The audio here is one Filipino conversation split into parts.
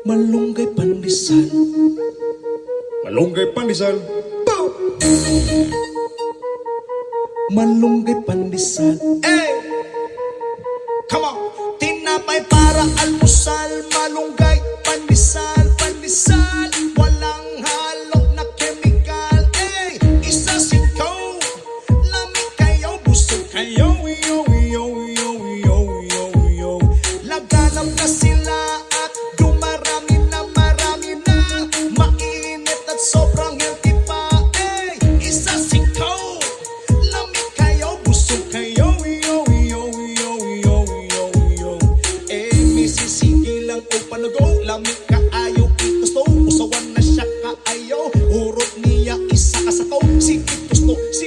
Malunggay pandesal. Malunggay pandesal. Malunggay pandesal. Hey! Come on! Tinapay para almusal, malunggay, pandesal, pandesal. Walang halok na chemical. Hey! Isa singkaw, lamig kayo, busog kayo. Yo, yo, yo, yo, yo, yo. Laganap na sila at dumarami na, marami na. Mainit at sobrang healthy pa. Hey! Isa singkaw, lamig kayo, busog kayo. Yo, yo, yo, yo, yo, yo. Eh, misisigi lang o panago, lamig ka ayaw itusto. Usawan na siya kaayaw, urot niya isa kasakaw. Si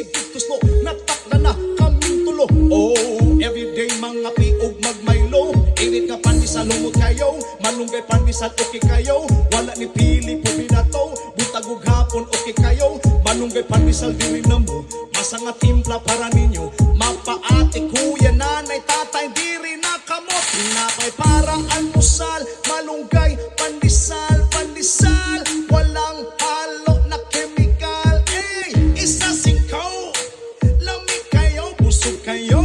Vitusno, natakla na kaming tulo. Oh, everyday mga piog magmaylo. Init ka pandesal, lumot kayo. Malunggay pandesal, okay kayo. Wala ni pili po binato, butagog hapon, okay kayo. Malunggay pandesal, diri na mo. Masanga timpla para ninyo. Mapaate, kuya, nanay, tatay, diri na kamo. Tinapay para almusal, malunggay pandesal, pandesal. Walang halo na chemical. Hey, isa singkaw, lamig kayo, busog kayo.